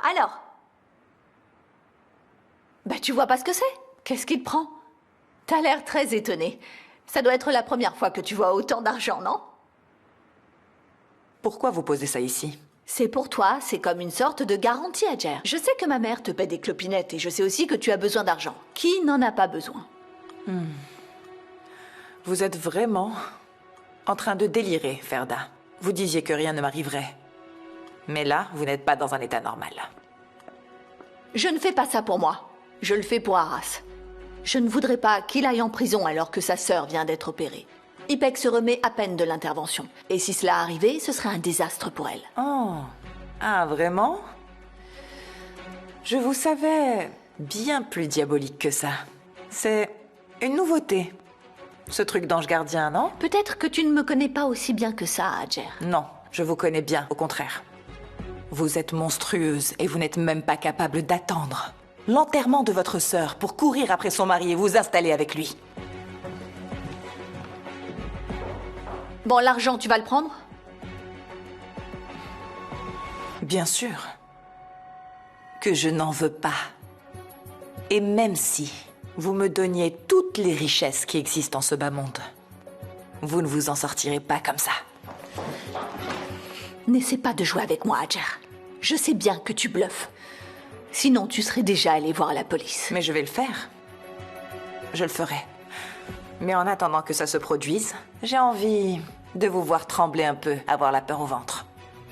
Alors? Bah, tu vois pas ce que c'est? Qu'est-ce qui te prend? T'as l'air très étonné. Ça doit être la première fois que tu vois autant d'argent, non? Pourquoi vous posez ça ici? C'est pour toi, c'est comme une sorte de garantie, Adjer. Je sais que ma mère te paie des clopinettes et je sais aussi que tu as besoin d'argent. Qui n'en a pas besoin? Vous êtes vraiment en train de délirer, Ferda. Vous disiez que rien ne m'arriverait. Mais là, vous n'êtes pas dans un état normal. Je ne fais pas ça pour moi. Je le fais pour Arras. Je ne voudrais pas qu'il aille en prison alors que sa sœur vient d'être opérée. Ipek se remet à peine de l'intervention. Et si cela arrivait, ce serait un désastre pour elle. Oh. Ah, vraiment? Je vous savais bien plus diabolique que ça. C'est une nouveauté. Ce truc d'ange gardien, non? Peut-être que tu ne me connais pas aussi bien que ça, Adjer. Non, je vous connais bien, au contraire. Vous êtes monstrueuse et vous n'êtes même pas capable d'attendre l'enterrement de votre sœur pour courir après son mari et vous installer avec lui. Bon, l'argent, tu vas le prendre? Bien sûr que je n'en veux pas. Et même si vous me donniez toutes les richesses qui existent en ce bas monde, vous ne vous en sortirez pas comme ça. N'essaie pas de jouer avec moi, Adjer. Je sais bien que tu bluffes. Sinon, tu serais déjà allé voir la police. Mais je vais le faire. Je le ferai. Mais en attendant que ça se produise, j'ai envie de vous voir trembler un peu, avoir la peur au ventre.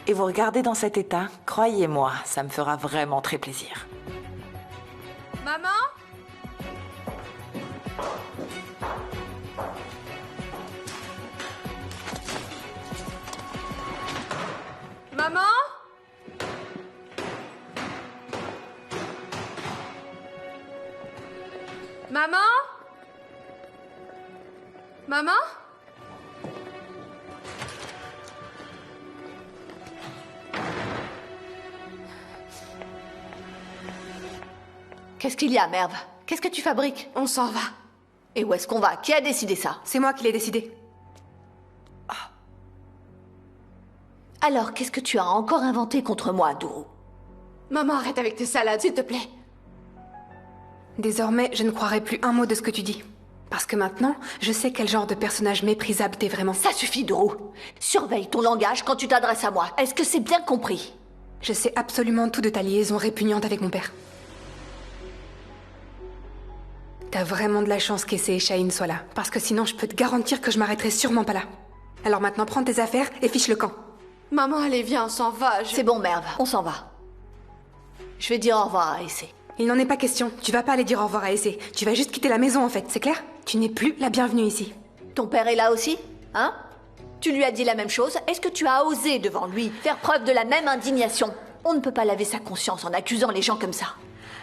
Et vous regarder dans cet état, croyez-moi, ça me fera vraiment très plaisir. Maman? Maman? Maman? Maman? Qu'est-ce qu'il y a, Merve? Qu'est-ce que tu fabriques? On s'en va. Et où est-ce qu'on va? Qui a décidé ça? C'est moi qui l'ai décidé. Alors, qu'est-ce que tu as encore inventé contre moi, Dourou? Maman, arrête avec tes salades, s'il te plaît. Désormais, je ne croirai plus un mot de ce que tu dis. Parce que maintenant, je sais quel genre de personnage méprisable t'es vraiment. Ça suffit, Dourou. Surveille ton langage quand tu t'adresses à moi. Est-ce que c'est bien compris? Je sais absolument tout de ta liaison répugnante avec mon père. T'as vraiment de la chance qu'Essé et Shaheen soient là. Parce que sinon, je peux te garantir que je m'arrêterai sûrement pas là. Alors maintenant, prends tes affaires et fiche le camp. Maman, allez, viens, on s'en va. C'est bon, Merve, on s'en va. Je vais dire au revoir à Essé. Il n'en est pas question. Tu vas pas aller dire au revoir à Essé. Tu vas juste quitter la maison, en fait, c'est clair? Tu n'es plus la bienvenue ici. Ton père est là aussi? Hein? Tu lui as dit la même chose? Est-ce que tu as osé devant lui faire preuve de la même indignation? On ne peut pas laver sa conscience en accusant les gens comme ça.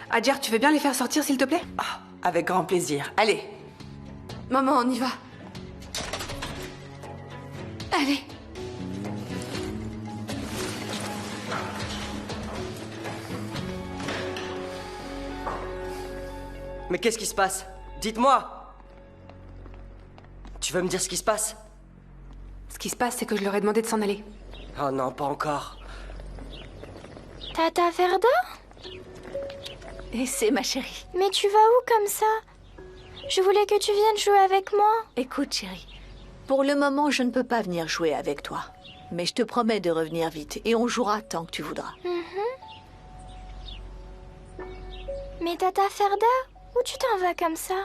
Adjer, tu veux bien les faire sortir, s'il te plaît? Ah, avec grand plaisir. Allez. Maman, on y va. Allez. Mais qu'est-ce qui se passe? Dites-moi! Tu veux me dire ce qui se passe? Ce qui se passe, c'est que je leur ai demandé de s'en aller. Oh non, pas encore. Tata Ferda? Essé, ma chérie. Mais tu vas où comme ça? Je voulais que tu viennes jouer avec moi. Écoute, chérie. Pour le moment, je ne peux pas venir jouer avec toi. Mais je te promets de revenir vite et on jouera tant que tu voudras. Mais Tata Ferda, où tu t'en vas comme ça?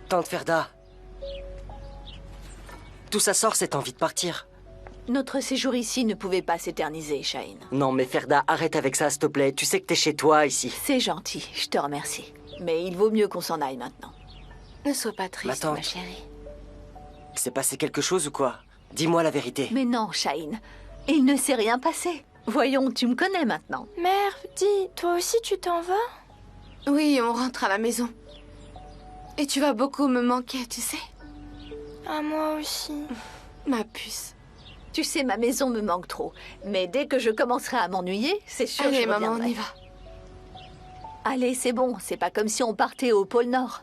Tante Ferda. D'où ça sort cette envie de partir? Notre séjour ici ne pouvait pas s'éterniser, Shaheen. Non mais Ferda, arrête avec ça s'il te plaît. Tu sais que t'es chez toi ici. C'est gentil, je te remercie. Mais il vaut mieux qu'on s'en aille maintenant. Ne sois pas triste, Ma ma tante. chérie. Il s'est passé quelque chose ou quoi? Dis-moi la vérité. Mais non, Shaheen. Il ne s'est rien passé. Voyons, tu me connais maintenant. Mère, dis, toi aussi tu t'en vas? Oui, on rentre à la maison. Et tu vas beaucoup me manquer, tu sais. À moi aussi. Ma puce. Tu sais, ma maison me manque trop. Mais dès que je commencerai à m'ennuyer, c'est sûr que Allez, je maman, on reviendrai. y va. Allez, c'est bon. C'est pas comme si on partait au pôle Nord.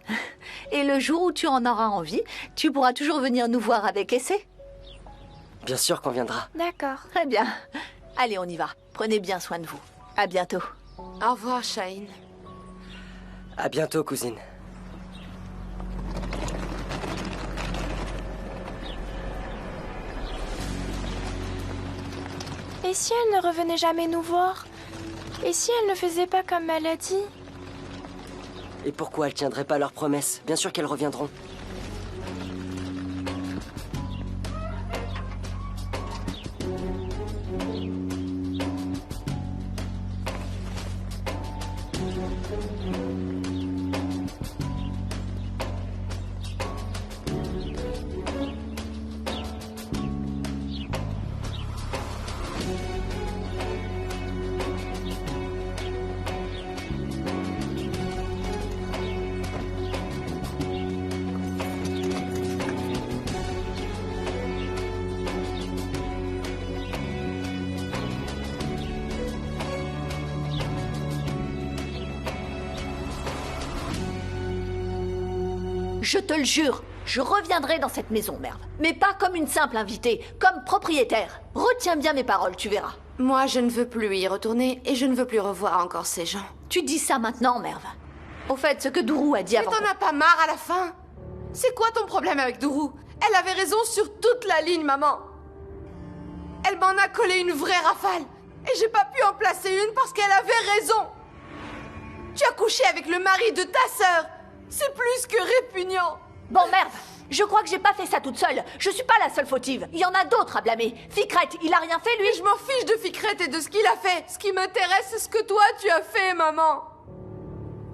Et le jour où tu en auras envie, tu pourras toujours venir nous voir avec Essé. Bien sûr qu'on viendra. D'accord. Très bien. Allez, on y va. Prenez bien soin de vous. À bientôt. Au revoir, Shaheen. À bientôt, cousine. Et si elle ne revenait jamais nous voir? Et si elle ne faisait pas comme elle a dit? Et pourquoi elles tiendraient pas leurs promesses? Bien sûr qu'elles reviendront. Je te le jure, je reviendrai dans cette maison, Merve. Mais pas comme une simple invitée, comme propriétaire. Retiens bien mes paroles, tu verras. Moi, je ne veux plus y retourner et je ne veux plus revoir encore ces gens. Tu dis ça maintenant, Merve. Au fait, ce que Dourou a dit Mais avant... t'en as pas marre à la fin? C'est quoi ton problème avec Dourou? Elle avait raison sur toute la ligne, maman. Elle m'en a collé une vraie rafale. Et j'ai pas pu en placer une parce qu'elle avait raison. Tu as couché avec le mari de ta sœur. C'est plus que répugnant. Bon, Merve, je crois que j'ai pas fait ça toute seule. Je suis pas la seule fautive. Il y en a d'autres à blâmer. Ficret, il a rien fait, lui? Je m'en fiche de Ficret et de ce qu'il a fait. Ce qui m'intéresse, c'est ce que toi, tu as fait, maman.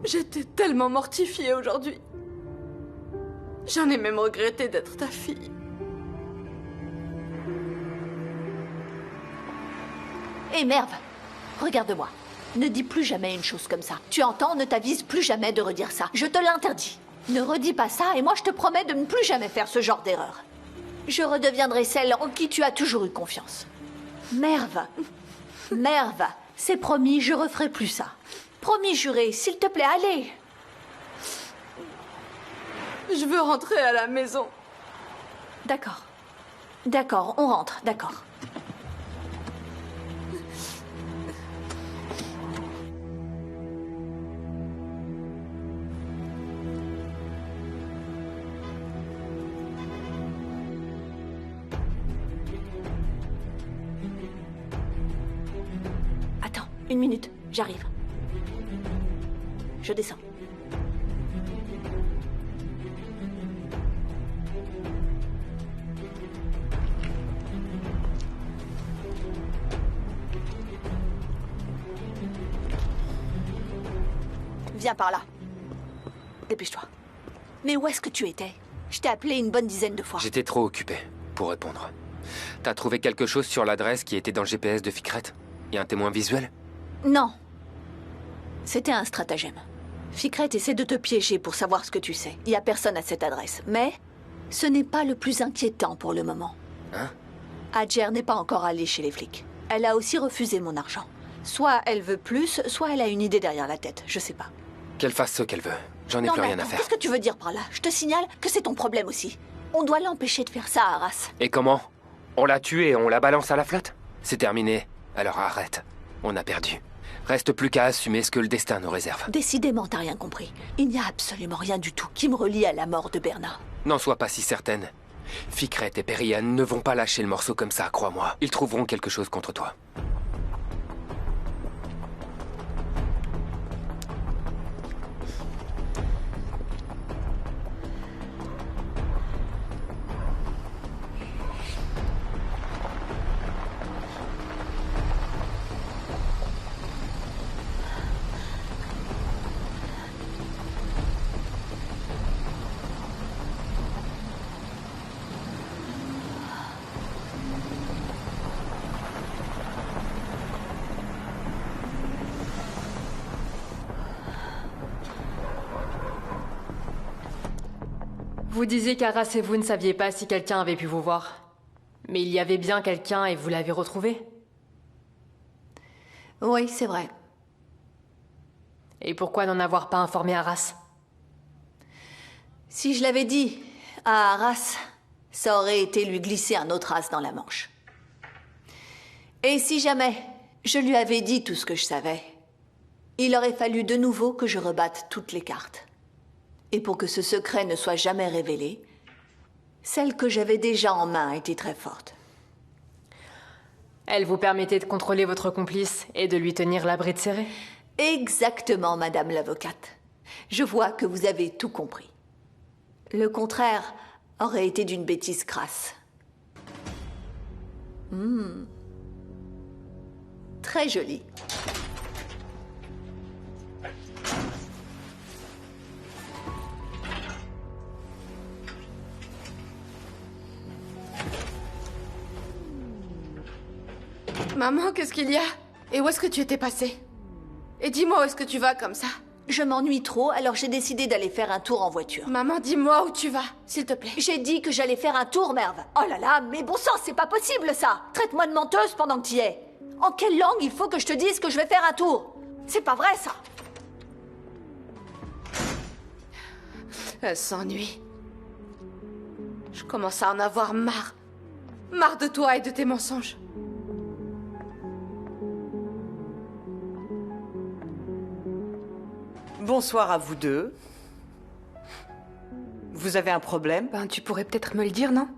J'étais tellement mortifiée aujourd'hui. J'en ai même regretté d'être ta fille. Hé, Merve, regarde-moi. Ne dis plus jamais une chose comme ça. Tu entends, ne t'avise plus jamais de redire ça. Je te l'interdis. Ne redis pas ça et moi je te promets de ne plus jamais faire ce genre d'erreur. Je redeviendrai celle en qui tu as toujours eu confiance. Merve, Merve, c'est promis, je referai plus ça. Promis juré, s'il te plaît, allez. Je veux rentrer à la maison. D'accord. D'accord, on rentre, d'accord. Attends, une minute, j'arrive. Je descends. Viens par là. Dépêche-toi. Mais où est-ce que tu étais? Je t'ai appelé une bonne dizaine de fois. J'étais trop occupé pour répondre. T'as trouvé quelque chose sur l'adresse qui était dans le GPS de Ficret? Y a un témoin visuel? Non. C'était un stratagème. Ficret essaie de te piéger pour savoir ce que tu sais. Il y a personne à cette adresse. Mais ce n'est pas le plus inquiétant pour le moment. Hein? Hadjer n'est pas encore allée chez les flics. Elle a aussi refusé mon argent. Soit elle veut plus, soit elle a une idée derrière la tête. Je sais pas. Qu'elle fasse ce qu'elle veut. J'en ai Non, plus mais rien à attends, faire. qu'est-ce que tu veux dire par là? Je te signale que c'est ton problème aussi. On doit l'empêcher de faire ça à Arras. Et comment? On l'a tuée et on la balance à la flotte? C'est terminé. Alors arrête. On a perdu. Reste plus qu'à assumer ce que le destin nous réserve. Décidément, t'as rien compris. Il n'y a absolument rien du tout qui me relie à la mort de Bernard. N'en sois pas si certaine. Ficret et Periane ne vont pas lâcher le morceau comme ça, crois-moi. Ils trouveront quelque chose contre toi. Vous disiez qu'Arras et vous ne saviez pas si quelqu'un avait pu vous voir. Mais il y avait bien quelqu'un et vous l'avez retrouvé. Oui, c'est vrai. Et pourquoi n'en avoir pas informé Arras? Si je l'avais dit à Arras, ça aurait été lui glisser un autre as dans la manche. Et si jamais je lui avais dit tout ce que je savais, Il aurait fallu de nouveau que je rebatte toutes les cartes. Et pour que ce secret ne soit jamais révélé, celle que j'avais déjà en main était très forte. Elle vous permettait de contrôler votre complice et de lui tenir la bride serrée? Exactement, madame l'avocate. Je vois que vous avez tout compris. Le contraire aurait été d'une bêtise crasse. Très joli. Maman, qu'est-ce qu'il y a? Et où est-ce que tu étais passée? Et dis-moi où est-ce que tu vas comme ça? Je m'ennuie trop, alors j'ai décidé d'aller faire un tour en voiture. Maman, dis-moi où tu vas, s'il te plaît. J'ai dit que j'allais faire un tour, Merve. Oh là là, mais bon sang, c'est pas possible ça. Traite-moi de menteuse pendant que t'y es. En quelle langue il faut que je te dise que je vais faire un tour? C'est pas vrai ça. Elle s'ennuie. Je commence à en avoir marre. Marre de toi et de tes mensonges. Bonsoir à vous deux. Vous avez un problème? Ben, tu pourrais peut-être me le dire, non?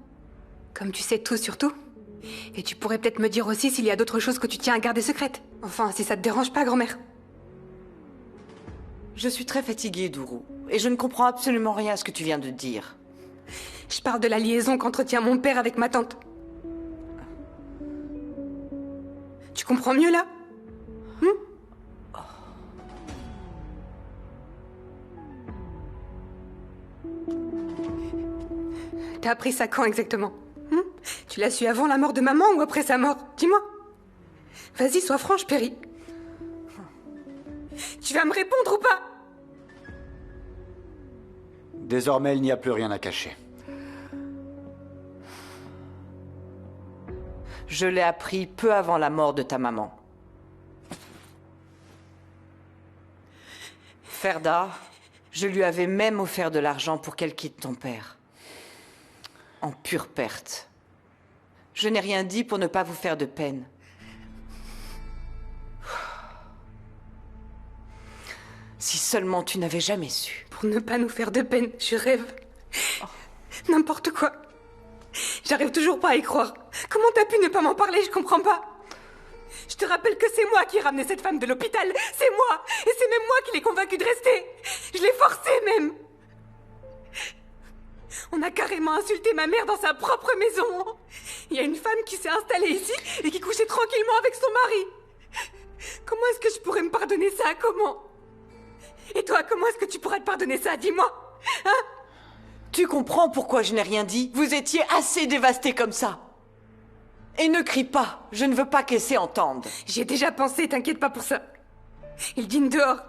Comme tu sais tout sur tout. Et tu pourrais peut-être me dire aussi s'il y a d'autres choses que tu tiens à garder secrètes. Enfin, si ça te dérange pas, grand-mère. Je suis très fatiguée, Dourou, et je ne comprends absolument rien à ce que tu viens de dire. Je parle de la liaison qu'entretient mon père avec ma tante. Tu comprends mieux, là? T'as appris ça quand exactement? Tu l'as su avant la mort de maman ou après sa mort? Dis-moi. Vas-y, sois franche, Perry. Tu vas me répondre ou pas? Désormais, il n'y a plus rien à cacher. Je l'ai appris peu avant la mort de ta maman. Ferda, je lui avais même offert de l'argent pour qu'elle quitte ton père. En pure perte. Je n'ai rien dit pour ne pas vous faire de peine. Si seulement tu n'avais jamais su. Pour ne pas nous faire de peine, je rêve. N'importe quoi. J'arrive toujours pas à y croire. Comment t'as pu ne pas m'en parler? Je comprends pas. Je te rappelle que c'est moi qui ai ramené cette femme de l'hôpital. C'est moi. Et c'est même moi qui l'ai convaincue de rester. Je l'ai forcée même. On a carrément insulté ma mère dans sa propre maison. Il y a une femme qui s'est installée ici et qui couchait tranquillement avec son mari. Comment est-ce que je pourrais me pardonner ça? Comment? Et toi, comment est-ce que tu pourrais te pardonner ça? Dis-moi. Hein? Tu comprends pourquoi je n'ai rien dit? Vous étiez assez dévastés comme ça. Et ne crie pas. Je ne veux pas qu'Essay entende. J'y ai déjà pensé, t'inquiète pas pour ça. Il dîne dehors.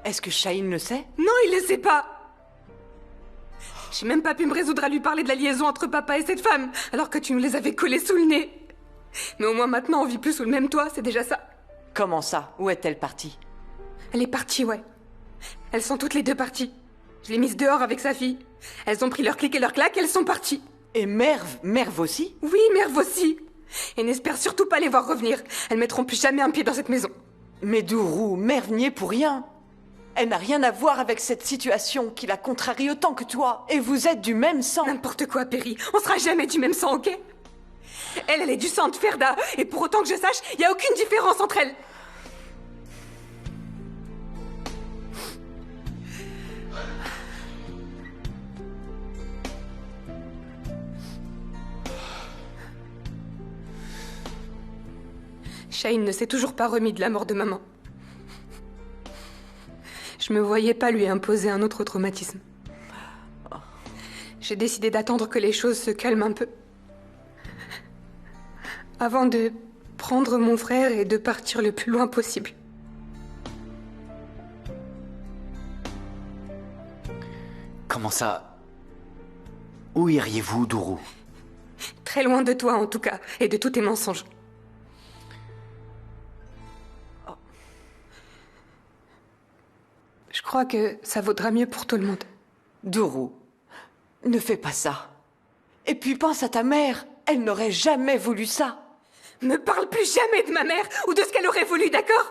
Est-ce que Shaheen le sait? Non, il le sait pas. J'ai même pas pu me résoudre à lui parler de la liaison entre papa et cette femme, alors que tu nous les avais collés sous le nez. Mais au moins maintenant, on vit plus sous le même toit, c'est déjà ça. Comment ça? Où est-elle partie? Elle est partie, ouais. Elles sont toutes les deux parties. Je l'ai mise dehors avec sa fille. Elles ont pris leur clic et leur claque, elles sont parties. Et Merve aussi? Oui, Merve aussi. Et n'espère surtout pas les voir revenir. Elles mettront plus jamais un pied dans cette maison. Mais Dourou, Merve n'y est pour rien. Elle n'a rien à voir avec cette situation qui la contrarie autant que toi. Et vous êtes du même sang. N'importe quoi, Perry. On sera jamais du même sang, ok? Elle est du sang de Ferda. Et pour autant que je sache, il n'y a aucune différence entre elles. Shaheen ne s'est toujours pas remis de la mort de maman. Je me voyais pas lui imposer un autre traumatisme. J'ai décidé d'attendre que les choses se calment un peu. Avant de prendre mon frère et de partir le plus loin possible. Comment ça? Où iriez-vous, Dourou? Très loin de toi, en tout cas, et de tous tes mensonges. Je crois que ça vaudra mieux pour tout le monde. Dourou, ne fais pas ça. Et puis pense à ta mère. Elle n'aurait jamais voulu ça. Ne parle plus jamais de ma mère ou de ce qu'elle aurait voulu, d'accord?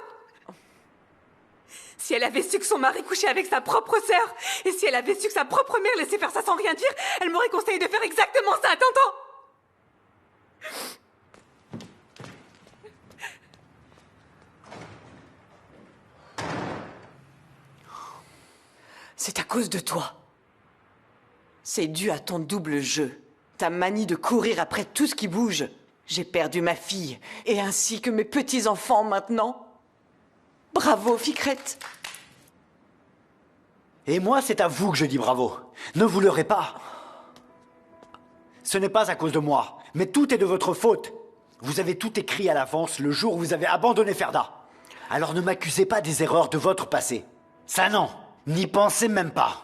Si elle avait su que son mari couchait avec sa propre sœur, et si elle avait su que sa propre mère laissait faire ça sans rien dire, elle m'aurait conseillé de faire exactement ça, t'entends? C'est à cause de toi. C'est dû à ton double jeu. Ta manie de courir après tout ce qui bouge. J'ai perdu ma fille, et ainsi que mes petits-enfants maintenant. Bravo, Ficrette. Et moi, c'est à vous que je dis bravo. Ne vous leurrez pas. Ce n'est pas à cause de moi, mais tout est de votre faute. Vous avez tout écrit à l'avance le jour où vous avez abandonné Ferda. Alors ne m'accusez pas des erreurs de votre passé. Ça non, n'y pensez même pas.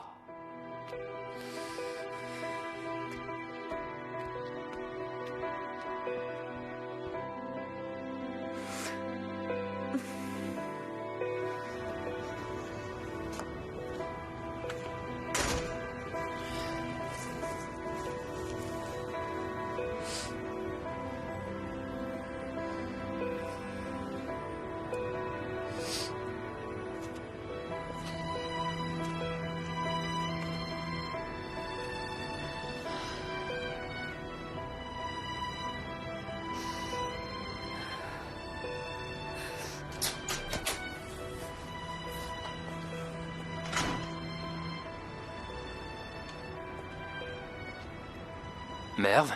Merve,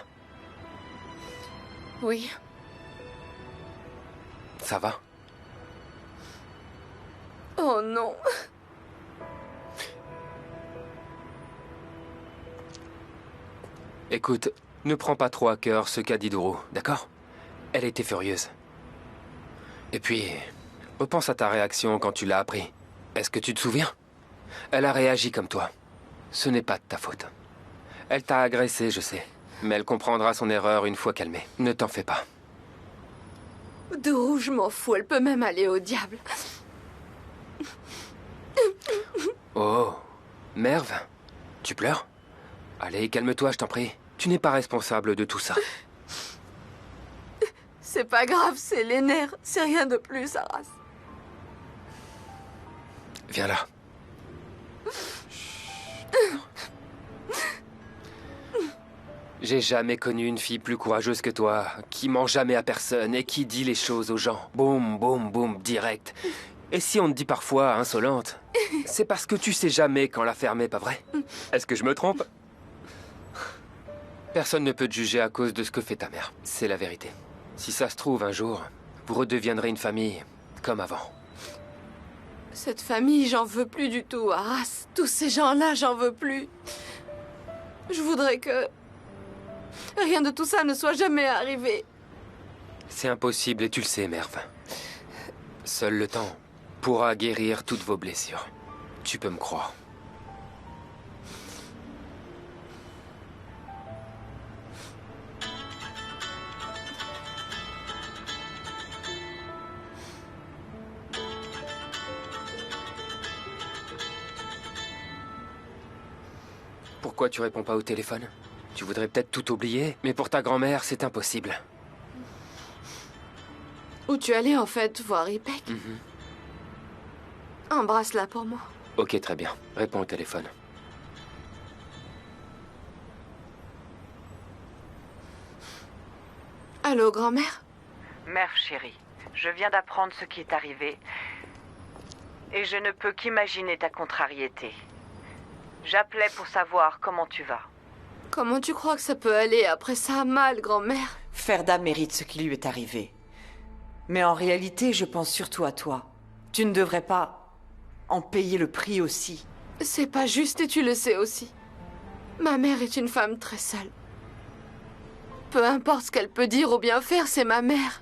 Oui. ça va? Oh non. Écoute, ne prends pas trop à cœur ce qu'a dit Dourou, d'accord? Elle était furieuse. Et puis, repense à ta réaction quand tu l'as appris. Est-ce que tu te souviens? Elle a réagi comme toi. Ce n'est pas de ta faute. Elle t'a agressé, je sais. Mais elle comprendra son erreur une fois calmée. Ne t'en fais pas. Dourou, je m'en fous. Elle peut même aller au diable. Oh, Merve, tu pleures? Allez, calme-toi, je t'en prie. Tu n'es pas responsable de tout ça. C'est pas grave, c'est les nerfs. C'est rien de plus, Aras. Viens là. J'ai jamais connu une fille plus courageuse que toi, qui ment jamais à personne et qui dit les choses aux gens. Boum, boum, boum, direct. Et si on te dit parfois insolente, c'est parce que tu sais jamais quand la fermer, pas vrai? Est-ce que je me trompe? Personne ne peut te juger à cause de ce que fait ta mère. C'est la vérité. Si ça se trouve, un jour, vous redeviendrez une famille comme avant. Cette famille, j'en veux plus du tout, Aras. Tous ces gens-là, j'en veux plus. Je voudrais que rien de tout ça ne soit jamais arrivé. C'est impossible et tu le sais, Merve. Seul le temps pourra guérir toutes vos blessures. Tu peux me croire. Pourquoi tu réponds pas au téléphone? Tu voudrais peut-être tout oublier, mais pour ta grand-mère, c'est impossible. Où tu allais en fait, voir Ipek? Embrasse-la pour moi. Ok, très bien. Réponds au téléphone. Allô, grand-mère? Merve, chérie, je viens d'apprendre ce qui est arrivé. Et je ne peux qu'imaginer ta contrariété. J'appelais pour savoir comment tu vas. Comment tu crois que ça peut aller après ça mal, grand-mère? Ferda mérite ce qui lui est arrivé. Mais en réalité, je pense surtout à toi. Tu ne devrais pas en payer le prix aussi. C'est pas juste et tu le sais aussi. Ma mère est une femme très seule. Peu importe ce qu'elle peut dire ou bien faire, c'est ma mère.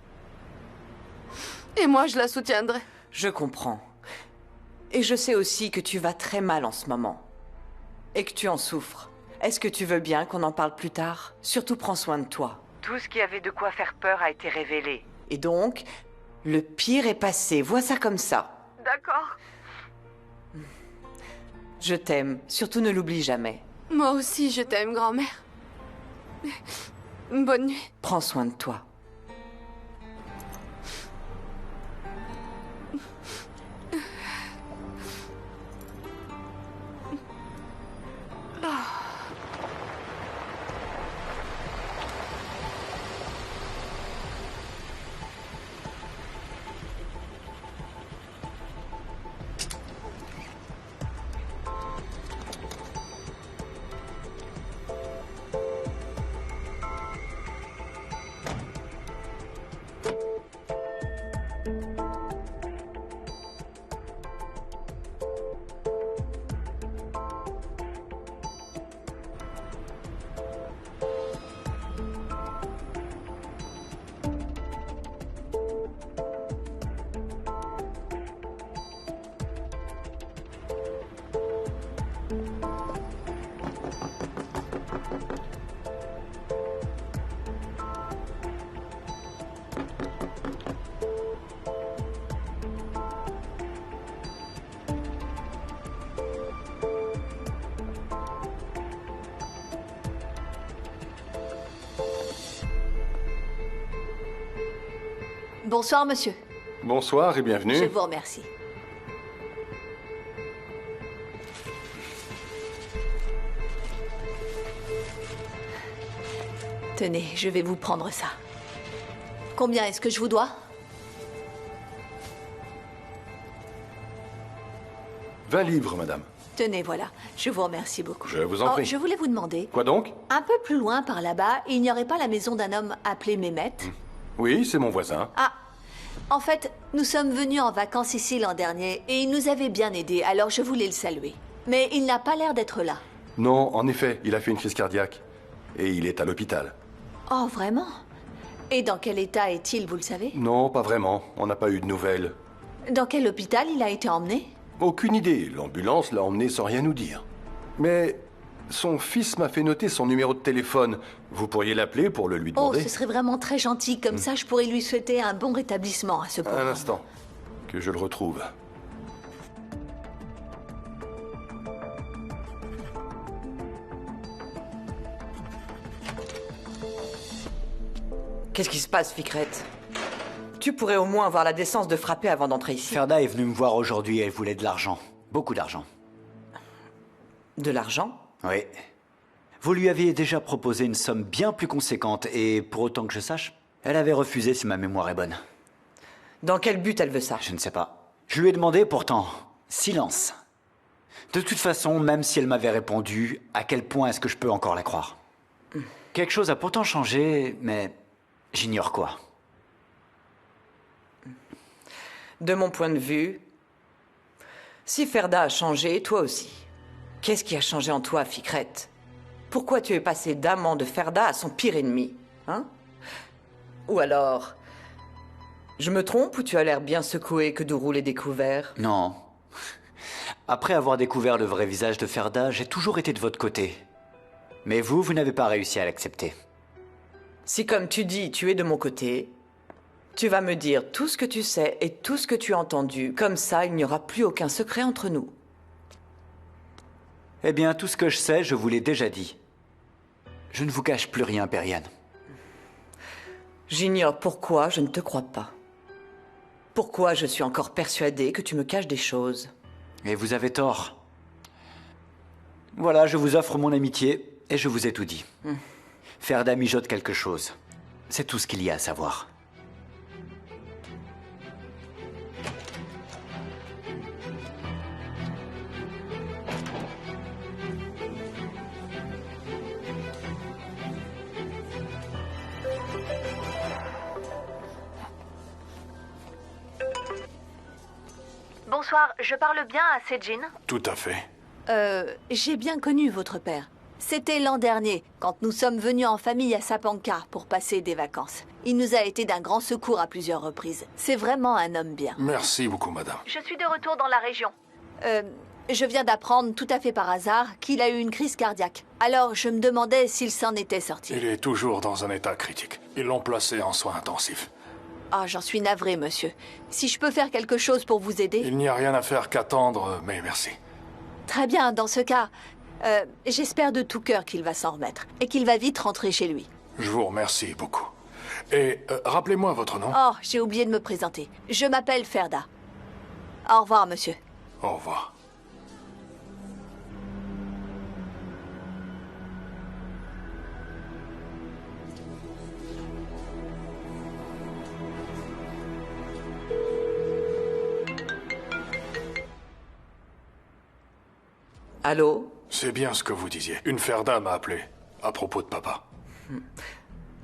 Et moi, je la soutiendrai. Je comprends. Et je sais aussi que tu vas très mal en ce moment. Et que tu en souffres. Est-ce que tu veux bien qu'on en parle plus tard? Surtout prends soin de toi. Tout ce qui avait de quoi faire peur a été révélé. Et donc, le pire est passé. Vois ça comme ça. D'accord. Je t'aime. Surtout ne l'oublie jamais. Moi aussi, je t'aime, grand-mère. Bonne nuit. Prends soin de toi. Bonsoir, monsieur. Bonsoir et bienvenue. Je vous remercie. Tenez, je vais vous prendre ça. Combien est-ce que je vous dois? 20 livres, madame. Tenez, voilà. Je vous remercie beaucoup. Je vous en prie. Je voulais vous demander... Quoi donc? Un peu plus loin, par là-bas, il n'y aurait pas la maison d'un homme appelé Mehmet? Oui, c'est mon voisin. Ah, en fait, nous sommes venus en vacances ici l'an dernier et il nous avait bien aidés, alors je voulais le saluer. Mais il n'a pas l'air d'être là. Non, en effet, il a fait une crise cardiaque. Et il est à l'hôpital. Oh, vraiment? Et dans quel état est-il, vous le savez? Non, pas vraiment. On n'a pas eu de nouvelles. Dans quel hôpital il a été emmené? Aucune idée. L'ambulance l'a emmené sans rien nous dire. Mais son fils m'a fait noter son numéro de téléphone. Vous pourriez l'appeler pour le lui Oh, demander? ce serait vraiment très gentil. Comme ça, je pourrais lui souhaiter un bon rétablissement à ce pauvre. Un instant. Que je le retrouve. Qu'est-ce qui se passe, Fikret? Tu pourrais au moins avoir la décence de frapper avant d'entrer ici. Ferda est venue me voir aujourd'hui, elle voulait de l'argent. Beaucoup d'argent. De l'argent? Oui. Vous lui aviez déjà proposé une somme bien plus conséquente, et pour autant que je sache, elle avait refusé si ma mémoire est bonne. Dans quel but elle veut ça? Je ne sais pas. Je lui ai demandé pourtant. Silence. De toute façon, même si elle m'avait répondu, à quel point est-ce que je peux encore la croire? Quelque chose a pourtant changé, mais j'ignore quoi. De mon point de vue, si Ferda a changé, toi aussi. Qu'est-ce qui a changé en toi, Fikret? Pourquoi tu es passé d'amant de Ferda à son pire ennemi, hein? Ou alors, je me trompe ou tu as l'air bien secoué que Dourou l'ait découvert? Non. Après avoir découvert le vrai visage de Ferda, j'ai toujours été de votre côté. Mais vous n'avez pas réussi à l'accepter. Si, comme tu dis, tu es de mon côté, tu vas me dire tout ce que tu sais et tout ce que tu as entendu. Comme ça, il n'y aura plus aucun secret entre nous. Eh bien, tout ce que je sais, je vous l'ai déjà dit. Je ne vous cache plus rien, Periane. J'ignore pourquoi je ne te crois pas. Pourquoi je suis encore persuadée que tu me caches des choses. Et vous avez tort. Voilà, je vous offre mon amitié et je vous ai tout dit. Ferda mijote quelque chose. C'est tout ce qu'il y a à savoir. Bonsoir, je parle bien à Sejin? Tout à fait. J'ai bien connu votre père. C'était l'an dernier, quand nous sommes venus en famille à Sapankar pour passer des vacances. Il nous a été d'un grand secours à plusieurs reprises. C'est vraiment un homme bien. Merci beaucoup, madame. Je suis de retour dans la région. Je viens d'apprendre, tout à fait par hasard, qu'il a eu une crise cardiaque. Alors, je me demandais s'il s'en était sorti. Il est toujours dans un état critique. Ils l'ont placé en soins intensifs. Ah, j'en suis navrée, monsieur. Si je peux faire quelque chose pour vous aider... Il n'y a rien à faire qu'attendre, mais merci. Très bien, dans ce cas, j'espère de tout cœur qu'il va s'en remettre et qu'il va vite rentrer chez lui. Je vous remercie beaucoup. Et rappelez-moi votre nom. Oh, j'ai oublié de me présenter. Je m'appelle Ferda. Au revoir, monsieur. Au revoir. Allô? C'est bien ce que vous disiez. Une Ferda m'a appelé, à propos de papa.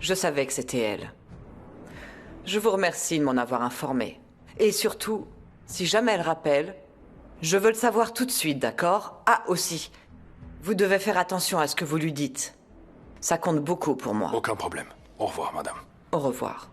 Je savais que c'était elle. Je vous remercie de m'en avoir informé. Et surtout, si jamais elle rappelle, je veux le savoir tout de suite, d'accord? Ah, aussi, vous devez faire attention à ce que vous lui dites. Ça compte beaucoup pour moi. Aucun problème. Au revoir, madame. Au revoir.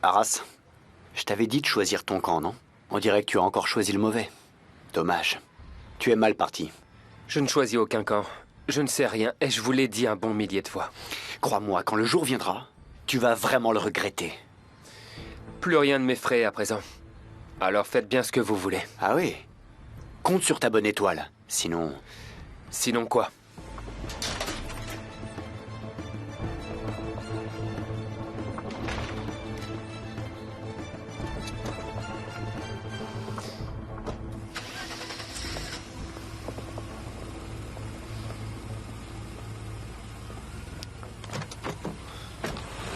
Aras, je t'avais dit de choisir ton camp, non? On dirait que tu as encore choisi le mauvais. Dommage. Tu es mal parti. Je ne choisis aucun camp. Je ne sais rien et je vous l'ai dit un bon millier de fois. Crois-moi, quand le jour viendra, tu vas vraiment le regretter. Plus rien ne m'effraie à présent. Alors faites bien ce que vous voulez. Ah oui? Compte sur ta bonne étoile. Sinon... Sinon quoi?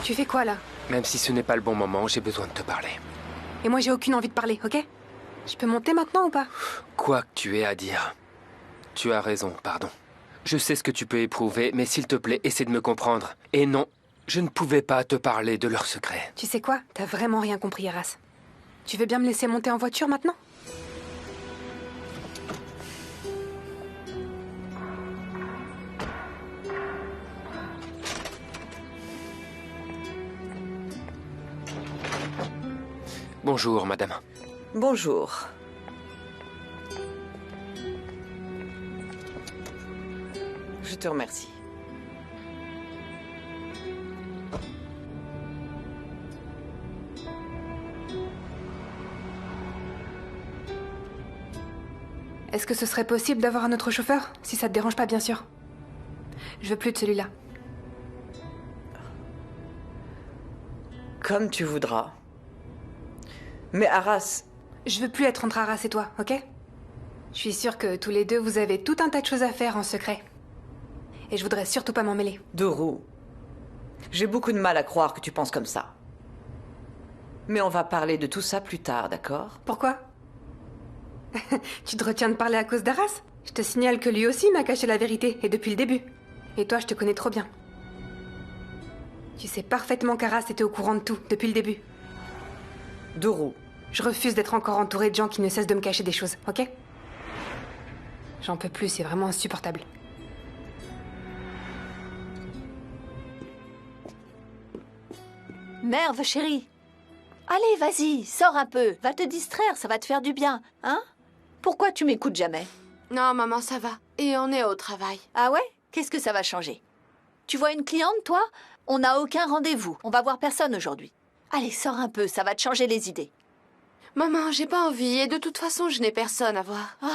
Tu fais quoi là? Même si ce n'est pas le bon moment, j'ai besoin de te parler. Et moi j'ai aucune envie de parler, ok? Je peux monter maintenant ou pas? Quoi que tu aies à dire. Tu as raison, pardon. Je sais ce que tu peux éprouver, mais s'il te plaît, essaie de me comprendre. Et non, je ne pouvais pas te parler de leurs secrets. Tu sais quoi? T'as vraiment rien compris, Aras. Tu veux bien me laisser monter en voiture maintenant? Bonjour, madame. Bonjour. Je te remercie. Est-ce que ce serait possible d'avoir un autre chauffeur? Si ça te dérange pas, bien sûr. Je veux plus de celui-là. Comme tu voudras. Mais Aras... Je veux plus être entre Aras et toi, ok? Je suis sûre que tous les deux, vous avez tout un tas de choses à faire en secret. Et je voudrais surtout pas m'en mêler. Duru, j'ai beaucoup de mal à croire que tu penses comme ça. Mais on va parler de tout ça plus tard, d'accord? Pourquoi? Tu te retiens de parler à cause d'Aras? Je te signale que lui aussi m'a caché la vérité, et depuis le début. Et toi, je te connais trop bien. Tu sais parfaitement qu'Aras était au courant de tout, depuis le début. Duru. Je refuse d'être encore entourée de gens qui ne cessent de me cacher des choses, ok? J'en peux plus, c'est vraiment insupportable. Merve, chérie. Allez, vas-y, sors un peu. Va te distraire, ça va te faire du bien, hein? Pourquoi tu m'écoutes jamais? Non, maman, ça va. Et on est au travail. Ah ouais? Qu'est-ce que ça va changer? Tu vois une cliente, toi? On n'a aucun rendez-vous. On va voir personne aujourd'hui. Allez, sors un peu, ça va te changer les idées. Maman, j'ai pas envie et de toute façon, je n'ai personne à voir. Oh,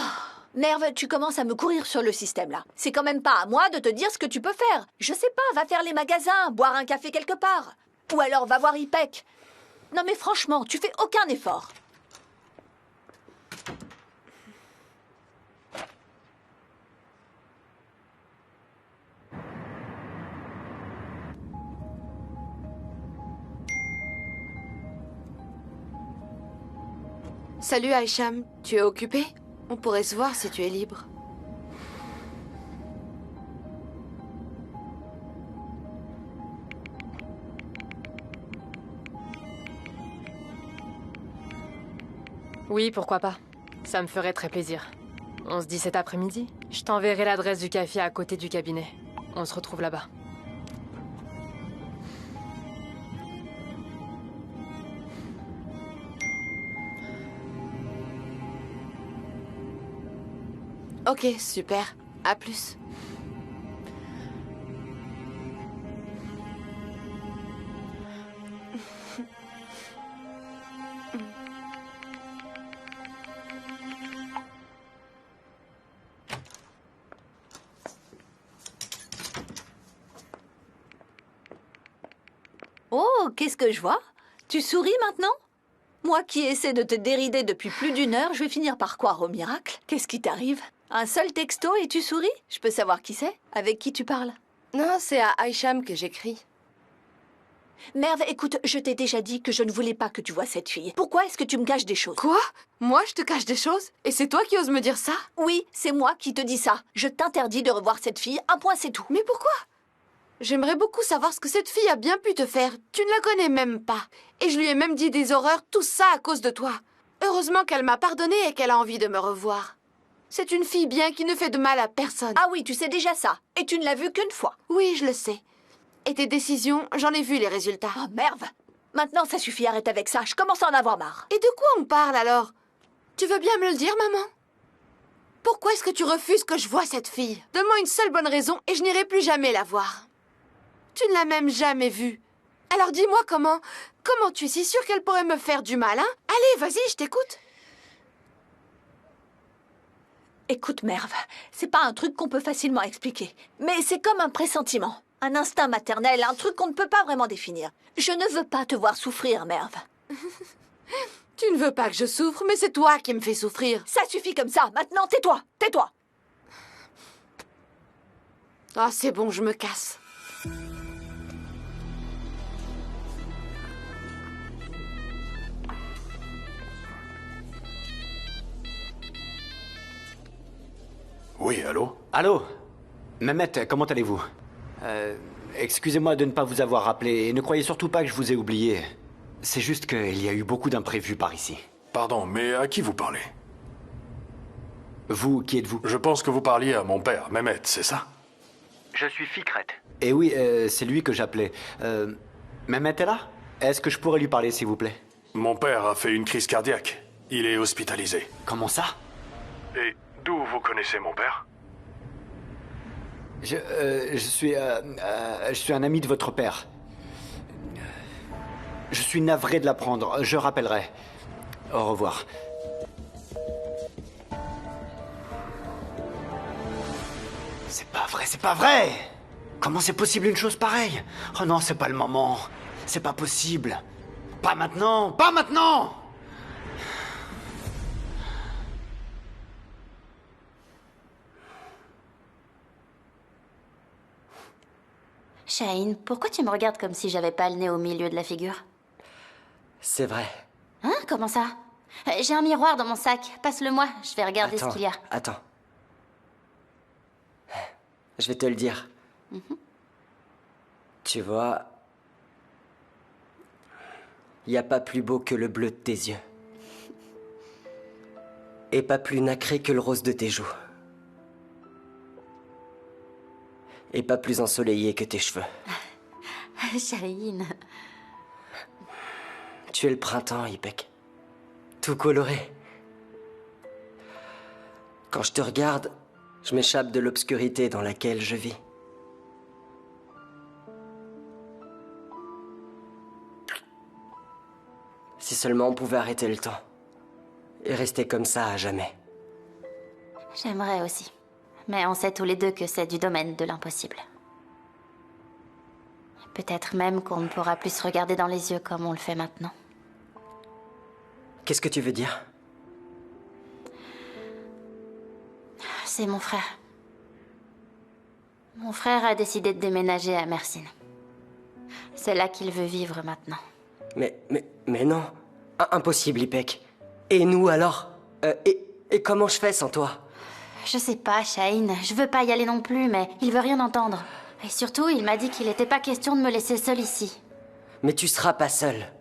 Merve, tu commences à me courir sur le système, là. C'est quand même pas à moi de te dire ce que tu peux faire. Je sais pas, va faire les magasins, boire un café quelque part. Ou alors va voir Ipek. Non mais franchement, tu fais aucun effort. Salut Aïcham, tu es occupée? On pourrait se voir si tu es libre. Oui, pourquoi pas. Ça me ferait très plaisir. On se dit cet après-midi. Je t'enverrai l'adresse du café à côté du cabinet. On se retrouve là-bas. Ok, super. À plus. Oh, qu'est-ce que je vois? Tu souris maintenant? Moi qui essaie de te dérider depuis plus d'une heure, je vais finir par croire au miracle. Qu'est-ce qui t'arrive? Un seul texto et tu souris? Je peux savoir qui c'est? Avec qui tu parles? Non, c'est à Aïcham que j'écris. Merve, écoute, je t'ai déjà dit que je ne voulais pas que tu vois cette fille. Pourquoi est-ce que tu me caches des choses? Quoi? Moi, je te cache des choses? Et c'est toi qui oses me dire ça? Oui, c'est moi qui te dis ça. Je t'interdis de revoir cette fille, un point c'est tout. Mais pourquoi? J'aimerais beaucoup savoir ce que cette fille a bien pu te faire. Tu ne la connais même pas. Et je lui ai même dit des horreurs, tout ça à cause de toi. Heureusement qu'elle m'a pardonné et qu'elle a envie de me revoir. C'est une fille bien qui ne fait de mal à personne. Ah oui, tu sais déjà ça. Et tu ne l'as vue qu'une fois. Oui, je le sais. Et tes décisions, j'en ai vu les résultats. Oh, Merve! Maintenant, ça suffit, arrête avec ça. Je commence à en avoir marre. Et de quoi on parle alors? Tu veux bien me le dire, maman? Pourquoi est-ce que tu refuses que je voie cette fille? Donne-moi une seule bonne raison et je n'irai plus jamais la voir. Tu ne l'as même jamais vue. Alors dis-moi comment tu es si sûre qu'elle pourrait me faire du mal, hein? Allez, vas-y, je t'écoute. Écoute, Merve, c'est pas un truc qu'on peut facilement expliquer. Mais c'est comme un pressentiment, un instinct maternel, un truc qu'on ne peut pas vraiment définir. Je ne veux pas te voir souffrir, Merve. Tu ne veux pas que je souffre, mais c'est toi qui me fais souffrir. Ça suffit comme ça, maintenant tais-toi, tais-toi. Ah, c'est bon, je me casse. Oui, allô? Allô? Mehmet, comment allez-vous? Excusez-moi de ne pas vous avoir rappelé et ne croyez surtout pas que je vous ai oublié. C'est juste qu'il y a eu beaucoup d'imprévus par ici. Pardon, mais à qui vous parlez? Vous, qui êtes-vous? Je pense que vous parliez à mon père, Mehmet, c'est ça? Je suis Fikret. Et oui, c'est lui que j'appelais. Mehmet est là? Est-ce que je pourrais lui parler, s'il vous plaît? Mon père a fait une crise cardiaque. Il est hospitalisé. Comment ça? Et d'où vous connaissez mon père? Je suis un ami de votre père. Je suis navré de l'apprendre. Je rappellerai. Au revoir. C'est pas vrai, c'est pas vrai! Comment c'est possible une chose pareille? Oh non, c'est pas le moment. C'est pas possible. Pas maintenant! Pas maintenant! Shaheen, pourquoi tu me regardes comme si j'avais pas le nez au milieu de la figure? C'est vrai. Hein? Comment ça? J'ai un miroir dans mon sac. Passe-le-moi, je vais regarder ce qu'il y a. Attends. Je vais te le dire. Tu vois, il n'y a pas plus beau que le bleu de tes yeux. Et pas plus nacré que le rose de tes joues. Et pas plus ensoleillé que tes cheveux. Shaheen. Tu es le printemps, Ipek. Tout coloré. Quand je te regarde, je m'échappe de l'obscurité dans laquelle je vis. Si seulement on pouvait arrêter le temps. Et rester comme ça à jamais. J'aimerais aussi. Mais on sait tous les deux que c'est du domaine de l'impossible. Peut-être même qu'on ne pourra plus se regarder dans les yeux comme on le fait maintenant. Qu'est-ce que tu veux dire? C'est mon frère. Mon frère a décidé de déménager à Mersin. C'est là qu'il veut vivre maintenant. Mais non. Impossible, Ipek. Et nous alors? Et comment je fais sans toi? Je sais pas, Shaheen. Je veux pas y aller non plus, mais il veut rien entendre. Et surtout, il m'a dit qu'il n'était pas question de me laisser seule ici. Mais tu seras pas seule.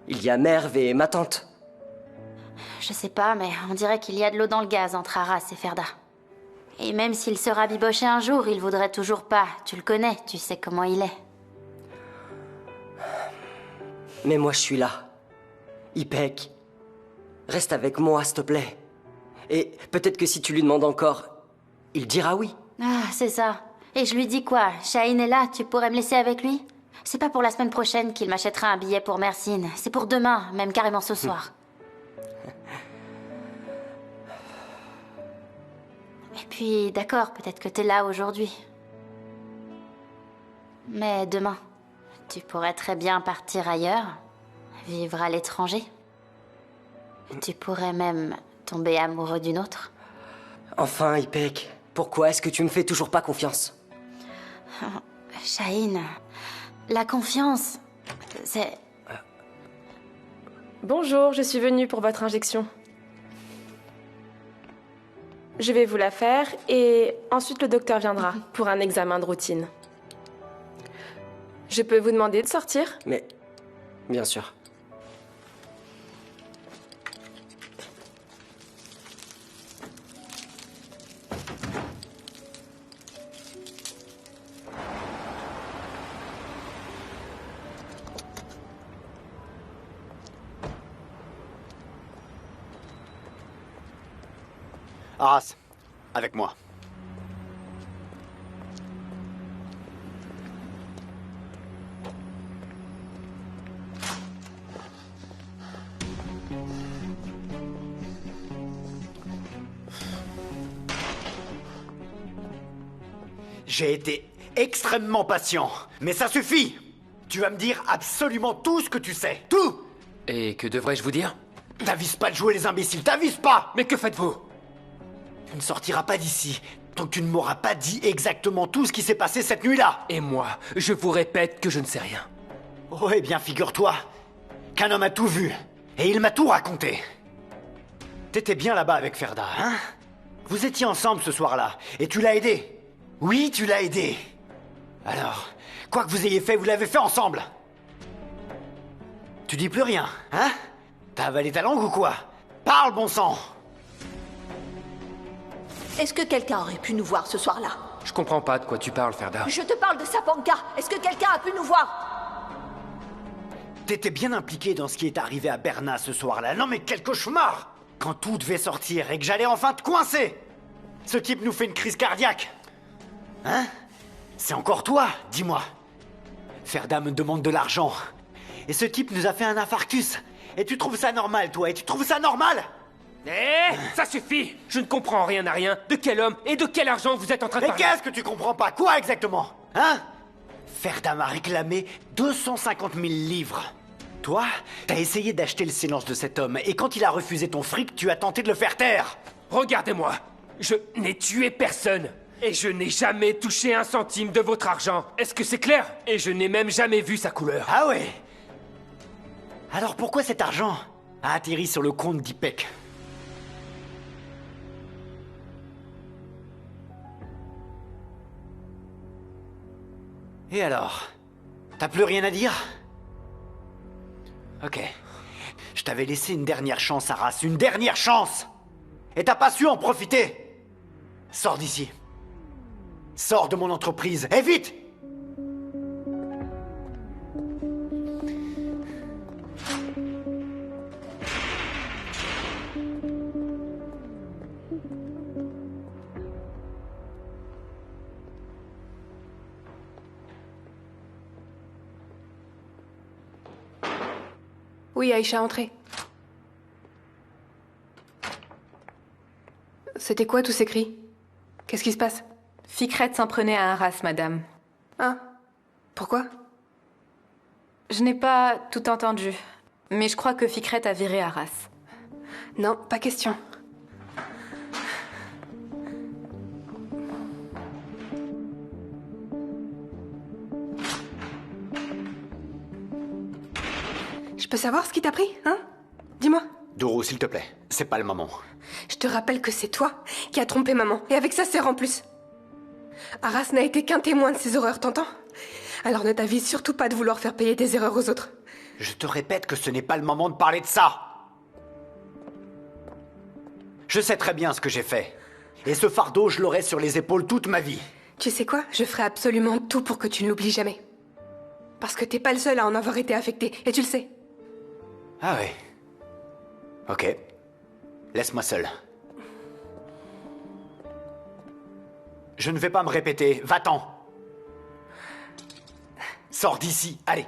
Il y a Merve et ma tante. Je sais pas, mais on dirait qu'il y a de l'eau dans le gaz entre Arras et Ferda. Et même s'il se rabibochait un jour, il voudrait toujours pas. Tu le connais, tu sais comment il est. Mais moi, je suis là. Ipek, reste avec moi, s'il te plaît. Et peut-être que si tu lui demandes encore, il dira oui. Ah, c'est ça. Et je lui dis quoi? Shaheen est là, tu pourrais me laisser avec lui? C'est pas pour la semaine prochaine qu'il m'achètera un billet pour Mersin. C'est pour demain, même carrément ce soir. Et puis, d'accord, peut-être que t'es là aujourd'hui. Mais demain, tu pourrais très bien partir ailleurs, vivre à l'étranger. Tu pourrais même tomber amoureux d'une autre. Enfin, Ipek, pourquoi est-ce que tu me fais toujours pas confiance? Shaheen, la confiance, c'est... Bonjour, je suis venue pour votre injection. Je vais vous la faire et ensuite le docteur viendra pour un examen de routine. Je peux vous demander de sortir? Mais, bien sûr. Arras, avec moi. J'ai été extrêmement patient, mais ça suffit! Tu vas me dire absolument tout ce que tu sais, tout! Et que devrais-je vous dire? T'avises pas de jouer les imbéciles, t'avises pas! Mais que faites-vous? Tu ne sortiras pas d'ici tant que tu ne m'auras pas dit exactement tout ce qui s'est passé cette nuit-là! Et moi, je vous répète que je ne sais rien. Oh, eh bien, figure-toi qu'un homme a tout vu, et il m'a tout raconté. T'étais bien là-bas avec Ferda, hein? Vous étiez ensemble ce soir-là, et tu l'as aidé. Oui, tu l'as aidé. Alors, quoi que vous ayez fait, vous l'avez fait ensemble. Tu dis plus rien, hein? T'as avalé ta langue ou quoi? Parle, bon sang! Est-ce que quelqu'un aurait pu nous voir ce soir-là? Je comprends pas de quoi tu parles, Ferda. Je te parle de Sapanka. Est-ce que quelqu'un a pu nous voir? T'étais bien impliqué dans ce qui est arrivé à Berna ce soir-là. Non mais quel cauchemar! Quand tout devait sortir et que j'allais enfin te coincer! Ce type nous fait une crise cardiaque. Hein? C'est encore toi, dis-moi. Ferda me demande de l'argent. Et ce type nous a fait un infarctus. Et tu trouves ça normal, toi? Et tu trouves ça normal? Eh, ça suffit! Je ne comprends rien à rien. De quel homme et de quel argent vous êtes en train de Mais parler? qu'est-ce que tu comprends pas? Quoi exactement? Hein? Ferda m'a réclamé 250 000 livres. Toi, t'as essayé d'acheter le silence de cet homme. Et quand il a refusé ton fric, tu as tenté de le faire taire. Regardez-moi. Je n'ai tué personne. Et je n'ai jamais touché un centime de votre argent. Est-ce que c'est clair? Et je n'ai même jamais vu sa couleur. Ah ouais? Alors pourquoi cet argent a atterri sur le compte d'Ipek? Et alors? T'as plus rien à dire? Ok. Je t'avais laissé une dernière chance, Arras. Une dernière chance! Et t'as pas su en profiter! Sors d'ici. Sors de mon entreprise. Et vite! Oui, Aïcha, entrez. C'était quoi tous ces cris? Qu'est-ce qui se passe? Fikret s'en prenait à Arras, madame. Ah. Pourquoi? Je n'ai pas tout entendu, mais je crois que Fikret a viré Arras. Non, pas question. Je peux savoir ce qui t'a pris, hein? Dis-moi. Doro, s'il te plaît, c'est pas le moment. Je te rappelle que c'est toi qui as trompé maman, et avec sa sœur en plus. Arras n'a été qu'un témoin de ses horreurs, t'entends? Alors ne t'avise surtout pas de vouloir faire payer tes erreurs aux autres. Je te répète que ce n'est pas le moment de parler de ça. Je sais très bien ce que j'ai fait. Et ce fardeau, je l'aurai sur les épaules toute ma vie. Tu sais quoi? Je ferai absolument tout pour que tu ne l'oublies jamais. Parce que t'es pas le seul à en avoir été affecté, et tu le sais. Ah ouais. Ok. Laisse-moi seul. Je ne vais pas me répéter. Va-t'en. Sors d'ici. Allez.